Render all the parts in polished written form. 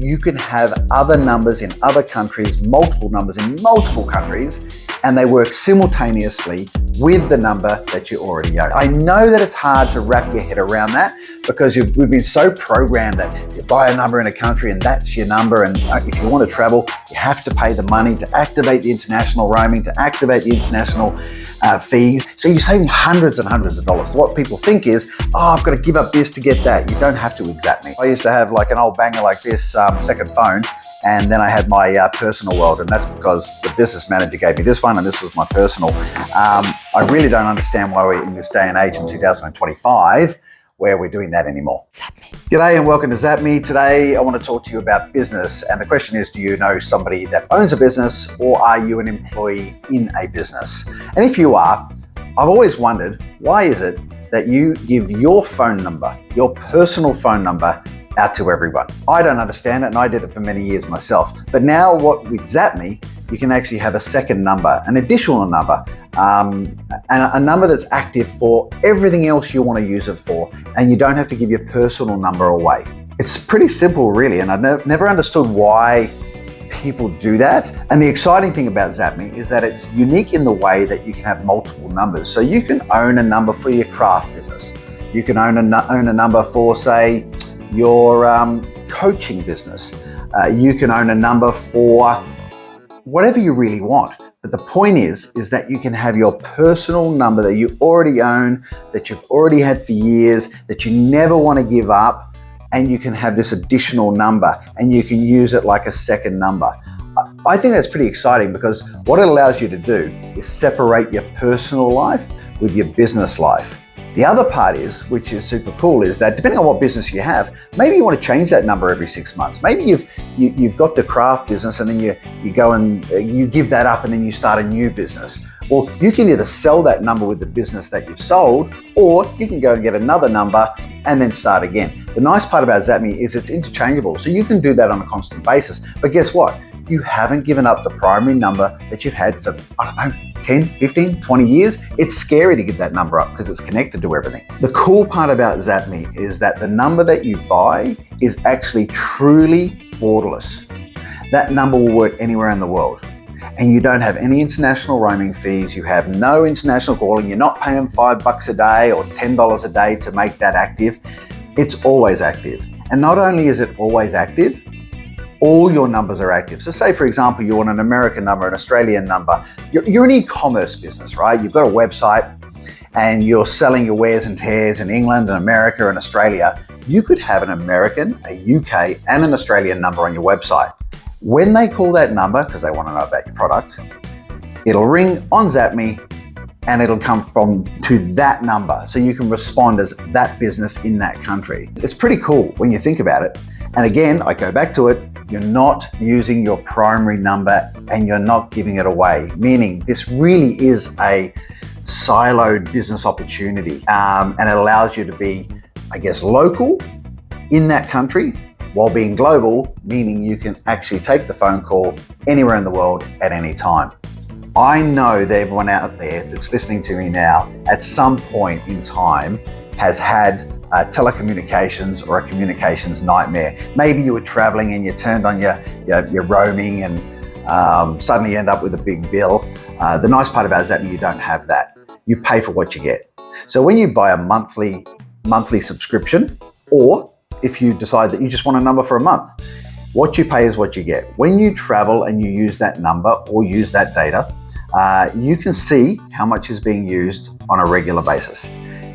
you can have other numbers in other countries, multiple numbers in multiple countries, and they work simultaneously with the number that you already own. I know that it's hard to wrap your head around that because we've been so programmed that you buy a number in a country and that's your number, and if you want to travel, you have to pay the money to activate the international roaming, to activate the international fees. So you're saving hundreds and hundreds of dollars. What people think is, oh, I've got to give up this to get that. You don't have to with Zapme. I used to have like an old banger like this, second phone, and then I had my personal world, and that's because the business manager gave me this one, and this was my personal. I really don't understand why we're in this day and age in 2025 where we're doing that anymore. Zapme. G'day and welcome to Zapme. Today I want to talk to you about business, and the question is, do you know somebody that owns a business, or are you an employee in a business? And if you are, I've always wondered, why is it that you give your phone number, your personal phone number, out to everyone? I don't understand it, and I did it for many years myself. But now with Zapme, you can actually have a second number, an additional number, and a number that's active for everything else you want to use it for, and you don't have to give your personal number away. It's pretty simple, really, and I never understood why people do that. And the exciting thing about Zapme is that it's unique in the way that you can have multiple numbers. So you can own a number for your craft business. You can own a number for, say, your coaching business. You can own a number for whatever you really want. But the point is that you can have your personal number that you already own, that you've already had for years, that you never want to give up, and you can have this additional number and you can use it like a second number. I think that's pretty exciting because what it allows you to do is separate your personal life with your business life. The other part is, which is super cool, is that depending on what business you have, maybe you want to change that number every 6 months. Maybe you've got the craft business and then you go and you give that up and then you start a new business. Well, you can either sell that number with the business that you've sold, or you can go and get another number and then start again. The nice part about Zapme is it's interchangeable, so you can do that on a constant basis. But guess what? You haven't given up the primary number that you've had for, I don't know, 10, 15, 20 years. It's scary to give that number up because it's connected to everything. The cool part about Zapme is that the number that you buy is actually truly borderless. That number will work anywhere in the world. And you don't have any international roaming fees. You have no international calling. You're not paying $5 a day or $10 a day to make that active. It's always active. And not only is it always active, all your numbers are active. So say, for example, you want an American number, an Australian number. You're an e-commerce business, right? You've got a website and you're selling your wares and tears in England and America and Australia. You could have an American, a UK, and an Australian number on your website. When they call that number, because they want to know about your product, it'll ring on Zapme and it'll come to that number. So you can respond as that business in that country. It's pretty cool when you think about it. And again, I go back to it, you're not using your primary number and you're not giving it away, meaning this really is a siloed business opportunity. And it allows you to be, I guess, local in that country while being global, meaning you can actually take the phone call anywhere in the world at any time. I know that everyone out there that's listening to me now at some point in time has had telecommunications or a communications nightmare. Maybe you were traveling and you turned on your roaming and suddenly you end up with a big bill. The nice part about Zapme, you don't have that. You pay for what you get. So when you buy a monthly subscription, or if you decide that you just want a number for a month, what you pay is what you get. When you travel and you use that number or use that data, you can see how much is being used on a regular basis.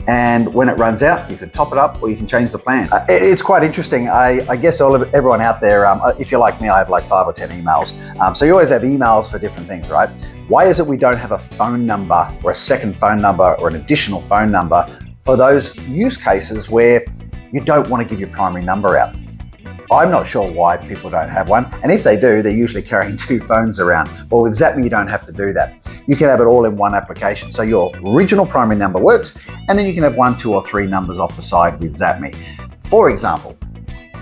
And when it runs out, you can top it up or you can change the plan. It's quite interesting. I guess everyone out there, if you're like me, I have like 5 or 10 emails. So you always have emails for different things, right? Why is it we don't have a phone number or a second phone number or an additional phone number for those use cases where you don't want to give your primary number out? I'm not sure why people don't have one. And if they do, they're usually carrying 2 phones around. Well, with Zapme, you don't have to do that. You can have it all in one application. So your original primary number works, and then you can have 1, 2, or 3 numbers off the side with Zapme. For example,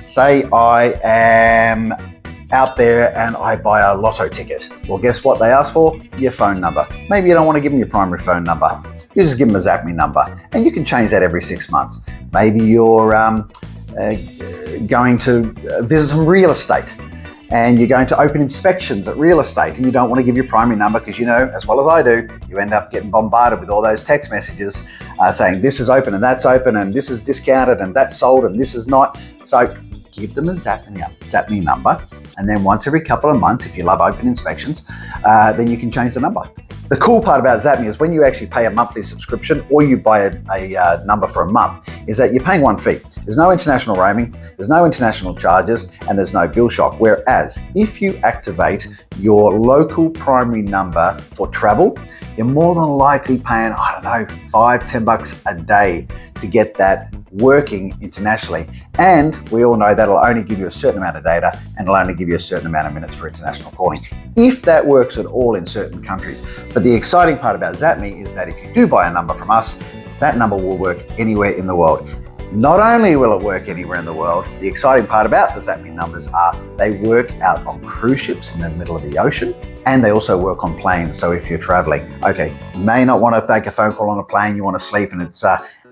say I am out there and I buy a lotto ticket. Well, guess what they ask for? Your phone number. Maybe you don't want to give them your primary phone number. You just give them a Zapme number, and you can change that every 6 months. Maybe you're going to visit some real estate, and you're going to open inspections at real estate, and you don't want to give your primary number because, you know, as well as I do, you end up getting bombarded with all those text messages saying this is open and that's open and this is discounted and that's sold and this is not. So give them a Zapme number, and then once every couple of months, if you love open inspections, then you can change the number. The cool part about Zapme is when you actually pay a monthly subscription or you buy a number for a month, is that you're paying one fee. There's no international roaming, there's no international charges, and there's no bill shock. Whereas if you activate your local primary number for travel, you're more than likely paying, I don't know, $5-10 a day to get that working internationally. And we all know that'll only give you a certain amount of data and it'll only give you a certain amount of minutes for international calling, if that works at all in certain countries. But the exciting part about Zapme is that if you do buy a number from us, that number will work anywhere in the world. Not only will it work anywhere in the world, the exciting part about the Zapme numbers are they work out on cruise ships in the middle of the ocean, and they also work on planes. So if you're traveling, okay, you may not want to make a phone call on a plane, you want to sleep and it's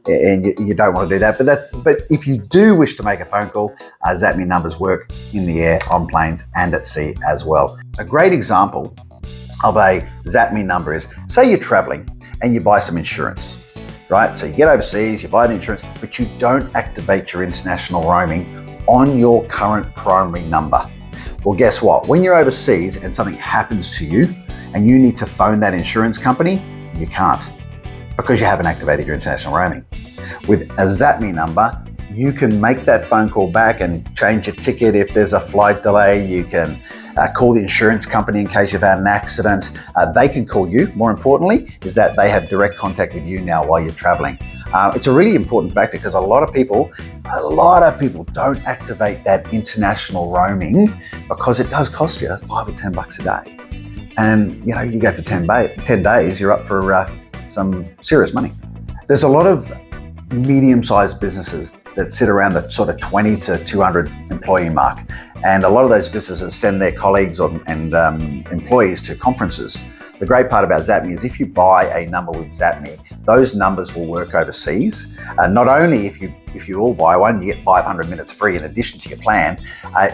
and you don't want to do that. But if you do wish to make a phone call, Zapme numbers work in the air, on planes, and at sea as well. A great example of a Zapme number is, say you're traveling and you buy some insurance, right? So you get overseas, you buy the insurance, but you don't activate your international roaming on your current primary number. Well, guess what? When you're overseas and something happens to you and you need to phone that insurance company, you can't, because you haven't activated your international roaming. With a Zapme number, you can make that phone call back and change your ticket if there's a flight delay. You can call the insurance company in case you've had an accident. They can call you. More importantly, is that they have direct contact with you now while you're traveling. It's a really important factor because a lot of people don't activate that international roaming because it does cost you $5 or $10 a day. And you know, you go for 10 days, you're up for some serious money. There's a lot of medium-sized businesses that sit around the sort of 20 to 200 employee mark. And a lot of those businesses send their colleagues and employees to conferences. The great part about Zapme is if you buy a number with Zapme, those numbers will work overseas. Not only if you all buy one, you get 500 minutes free in addition to your plan,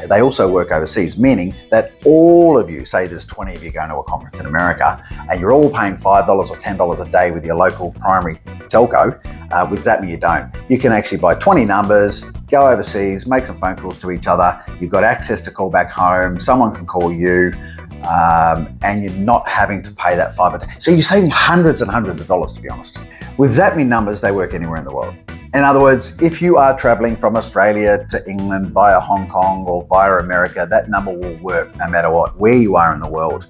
they also work overseas, meaning that all of you, say there's 20 of you going to a conference in America, and you're all paying $5 or $10 a day with your local primary telco. With Zapme, you don't. You can actually buy 20 numbers, go overseas, make some phone calls to each other. You've got access to call back home. Someone can call you. And you're not having to pay that $5 a day. So you're saving hundreds and hundreds of dollars, to be honest. With Zapme numbers, they work anywhere in the world. In other words, if you are traveling from Australia to England via Hong Kong or via America, that number will work no matter what, where you are in the world.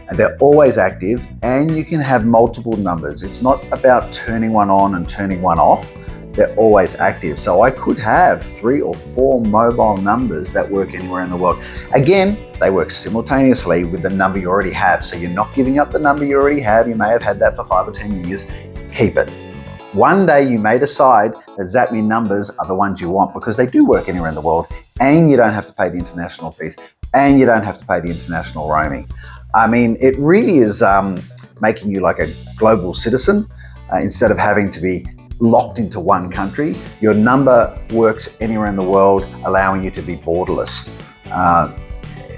And they're always active, and you can have multiple numbers. It's not about turning one on and turning one off. They're always active. So I could have 3 or 4 mobile numbers that work anywhere in the world. Again, they work simultaneously with the number you already have. So you're not giving up the number you already have. You may have had that for 5 or 10 years. Keep it. One day you may decide that Zapme numbers are the ones you want because they do work anywhere in the world, and you don't have to pay the international fees, and you don't have to pay the international roaming. I mean, it really is making you like a global citizen instead of having to be locked into one country. Your number works anywhere in the world, allowing you to be borderless.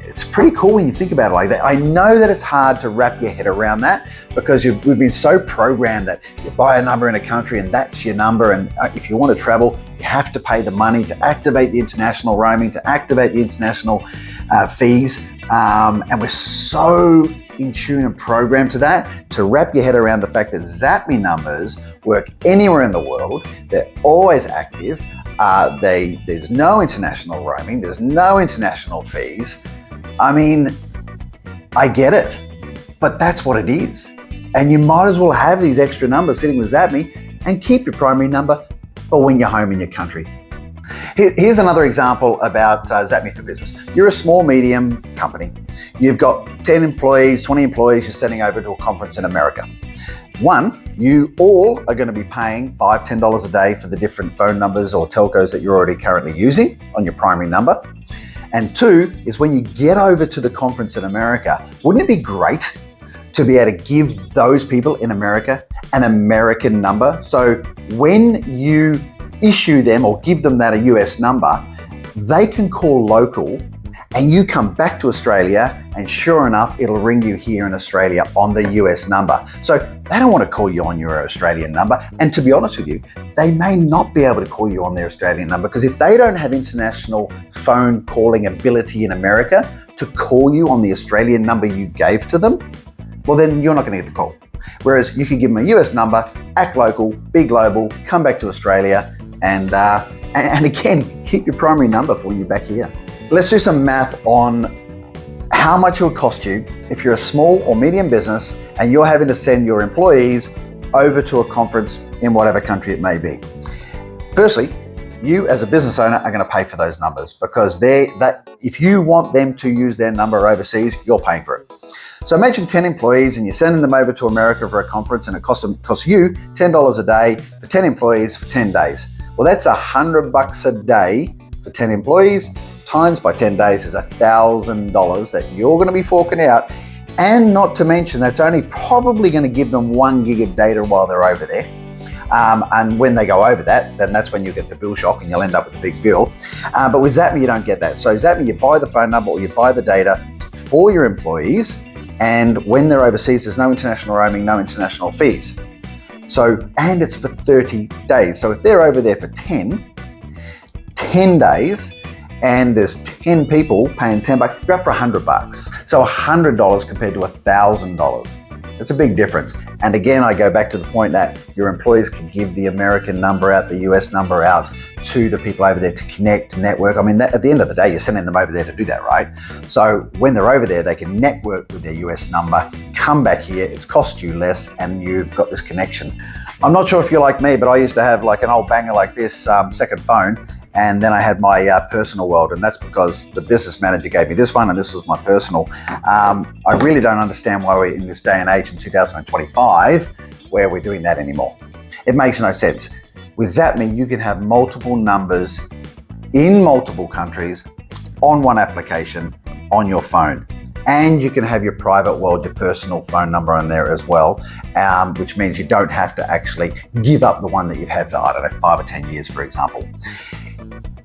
It's pretty cool when you think about it like that. I know that it's hard to wrap your head around that because we've been so programmed that you buy a number in a country and that's your number, and if you want to travel, you have to pay the money to activate the international roaming, to activate the international fees, and we're so in tune and programmed to that, to wrap your head around the fact that Zapme numbers work anywhere in the world. They're always active. There's no international roaming. There's no international fees. I mean, I get it, but that's what it is. And you might as well have these extra numbers sitting with Zapme and keep your primary number for when you're home in your country. Here's another example about Zapme for Business. You're a small, medium company. You've got 10 employees, 20 employees, you're sending over to a conference in America. One, you all are going to be paying $5, $10 a day for the different phone numbers or telcos that you're already currently using on your primary number. And 2 is when you get over to the conference in America, wouldn't it be great to be able to give those people in America an American number? So when you issue them or give them that a US number, they can call local and you come back to Australia and sure enough, it'll ring you here in Australia on the US number. So they don't want to call you on your Australian number. And to be honest with you, they may not be able to call you on their Australian number because if they don't have international phone calling ability in America to call you on the Australian number you gave to them, well then you're not going to get the call. Whereas you can give them a US number, act local, be global, come back to Australia and again, keep your primary number for you back here. Let's do some math on how much it will cost you if you're a small or medium business and you're having to send your employees over to a conference in whatever country it may be. Firstly, you as a business owner are going to pay for those numbers because if you want them to use their number overseas, you're paying for it. So imagine 10 employees and you're sending them over to America for a conference and it costs you $10 a day for 10 employees for 10 days. Well, that's $100 a day for 10 employees. Times by 10 days is $1,000 that you're going to be forking out. And not to mention, that's only probably going to give them 1 gig of data while they're over there. And when they go over that, then that's when you get the bill shock and you'll end up with a big bill. But with Zapme, you don't get that. So Zapme, you buy the phone number or you buy the data for your employees. And when they're overseas, there's no international roaming, no international fees. And it's for 30 days. So if they're over there for 10 days, and there's 10 people paying $10, you're up for $100. So $100 compared to $1,000. That's a big difference. And again, I go back to the point that your employees can give the American number out, the US number out to the people over there to connect, to network. I mean, at the end of the day, you're sending them over there to do that, right? So when they're over there, they can network with their US number, come back here, it's cost you less, and you've got this connection. I'm not sure if you're like me, but I used to have like an old banger like this second phone. And then I had my personal world, and that's because the business manager gave me this one, and this was my personal. I really don't understand why we're in this day and age in 2025 where we're doing that anymore. It makes no sense. With Zapme, you can have multiple numbers in multiple countries on one application on your phone. And you can have your private world, your personal phone number on there as well, which means you don't have to actually give up the one that you've had for, 5 or 10 years, for example.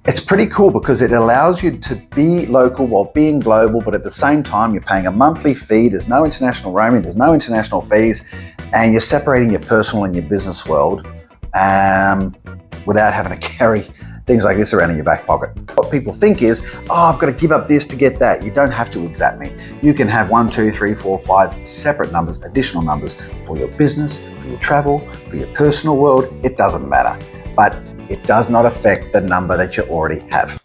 It's pretty cool because it allows you to be local while being global, but at the same time, you're paying a monthly fee. There's no international roaming, there's no international fees, and you're separating your personal and your business world without having to carry things like this around in your back pocket. What people think is, I've got to give up this to get that. You don't have to with Zapme. You can have 1, 2, 3, 4, 5 separate numbers, additional numbers for your business, for your travel, for your personal world. It doesn't matter. But it does not affect the number that you already have.